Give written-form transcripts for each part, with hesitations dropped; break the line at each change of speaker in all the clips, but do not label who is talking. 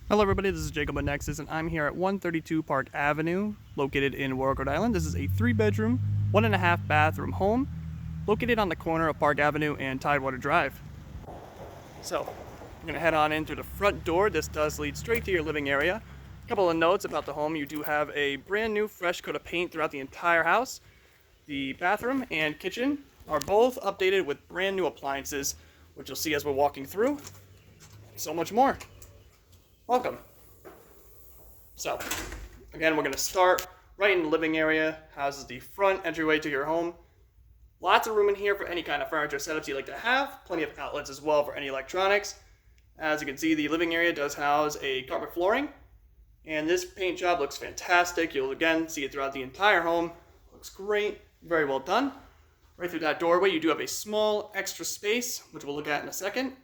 Hello everybody, this is Jacob at Nexus and I'm here at 132 Park Avenue, located in Warwick, Rhode Island. This is a 3-bedroom, 1.5 bathroom home, located on the corner of Park Avenue and Tidewater Drive. So, we're going to head on in through the front door. This does lead straight to your living area. A couple of notes about the home: you do have a brand new fresh coat of paint throughout the entire house. The bathroom and kitchen are both updated with brand new appliances, which you'll see as we're walking through. So much more. Welcome. So, again, we're going to start right in the living area. Houses the front entryway to your home. Lots of room in here for any kind of furniture setups you like to have. Plenty of outlets as well for any electronics. As you can see, the living area does house a carpet flooring. And this paint job looks fantastic. You'll again see it throughout the entire home. Looks great. Very well done. Right through that doorway, you do have a small extra space, which we'll look at in a second.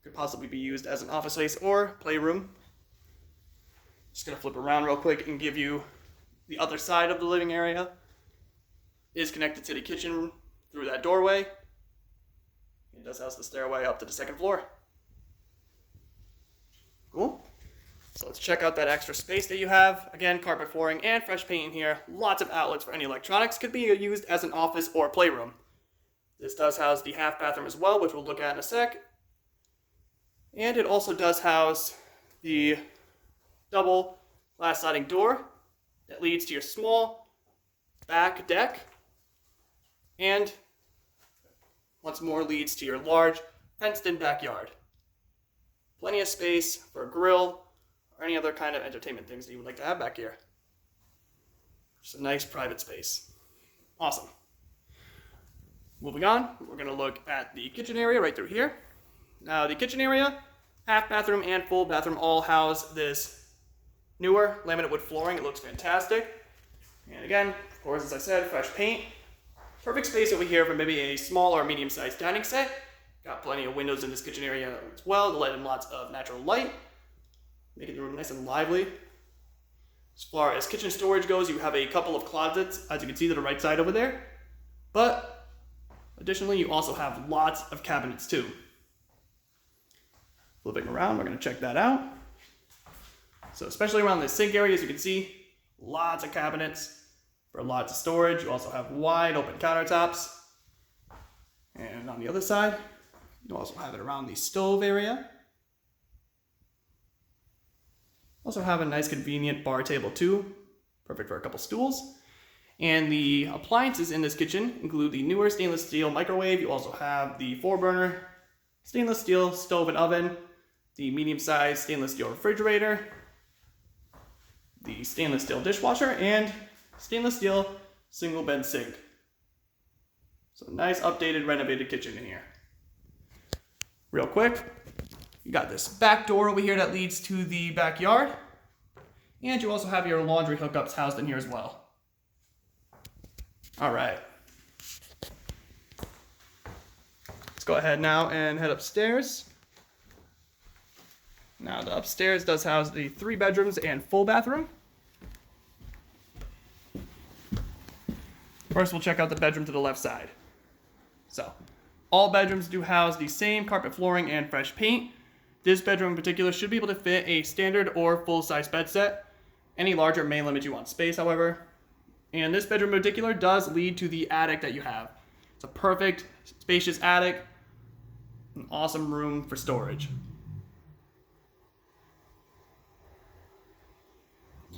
Could possibly be used as an office space or playroom. Just gonna flip around real quick and give you the other side of the living area. It is connected to the kitchen through that doorway. It does house the stairway up to the second floor. Cool. So let's check out that extra space that you have. Again, carpet flooring and fresh paint in here. Lots of outlets for any electronics. Could be used as an office or playroom. This does house the half bathroom as well, which we'll look at in a sec. And it also does house the double glass sliding door that leads to your small back deck, and once more leads to your large fenced-in backyard. Plenty of space for a grill or any other kind of entertainment things that you would like to have back here. Just a nice private space. Awesome. Moving on, we're going to look at the kitchen area right through here. Now, the kitchen area, half bathroom and full bathroom all house this newer laminate wood flooring. It looks fantastic. And again, of course, as I said, fresh paint. Perfect space over here for maybe a small or medium-sized dining set. Got plenty of windows in this kitchen area as well to let in lots of natural light, making the room nice and lively. As far as kitchen storage goes, you have a couple of closets, as you can see to the right side over there. But additionally, you also have lots of cabinets too. Flipping around, we're going to check that out. So especially around the sink area, as you can see, lots of cabinets for lots of storage. You also have wide open countertops. And on the other side, you also have it around the stove area. Also have a nice convenient bar table too, perfect for a couple stools. And the appliances in this kitchen include the newer stainless steel microwave. You also have the 4-burner stainless steel stove and oven, the medium-sized stainless steel refrigerator, the stainless steel dishwasher, and stainless steel single bed sink. So nice updated renovated kitchen in here. Real quick, you got this back door over here that leads to the backyard, and you also have your laundry hookups housed in here as well. All right. Let's go ahead now and head upstairs. Now the upstairs does house the 3 bedrooms and full bathroom. First, we'll check out the bedroom to the left side. So, all bedrooms do house the same carpet flooring and fresh paint. This bedroom in particular should be able to fit a standard or full-size bed set. Any larger may limit you on space, however. And this bedroom in particular does lead to the attic that you have. It's a perfect, spacious attic. An awesome room for storage.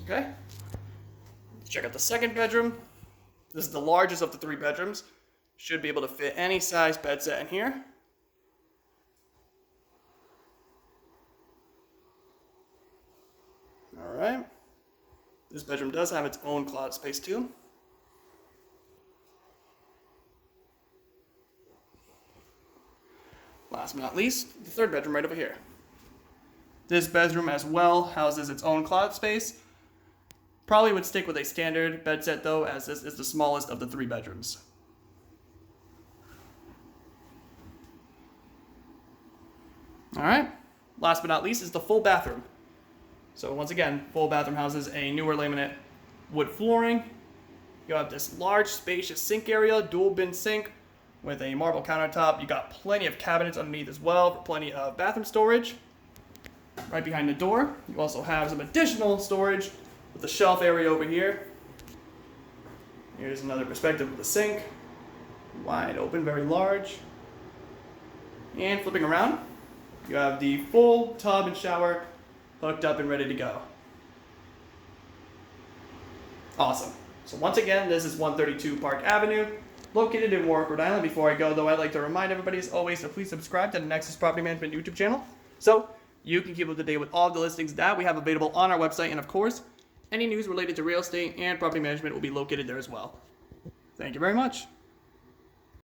Okay. Let's check out the second bedroom. This is the largest of the 3 bedrooms. Should be able to fit any size bed set in here. Alright. This bedroom does have its own closet space too. Last but not least, the 3rd bedroom right over here. This bedroom as well houses its own closet space. Probably would stick with a standard bed set though, as this is the smallest of the 3 bedrooms. Alright, last but not least is the full bathroom. So once again, full bathroom houses a newer laminate wood flooring. You have this large spacious sink area, dual bin sink with a marble countertop. You got plenty of cabinets underneath as well for plenty of bathroom storage. right behind the door. You also have some additional storage with the shelf area over here. Here's another perspective of the sink. Wide open, very large. And flipping around, you have the full tub and shower hooked up and ready to go. Awesome. So once again, this is 132 Park Avenue, located in Warwick, Rhode Island. Before I go, though, I'd like to remind everybody, as always, to please subscribe to the Nexus Property Management YouTube channel, so you can keep up to date with all of the listings that we have available on our website. And of course, any news related to real estate and property management will be located there as well. Thank you very much.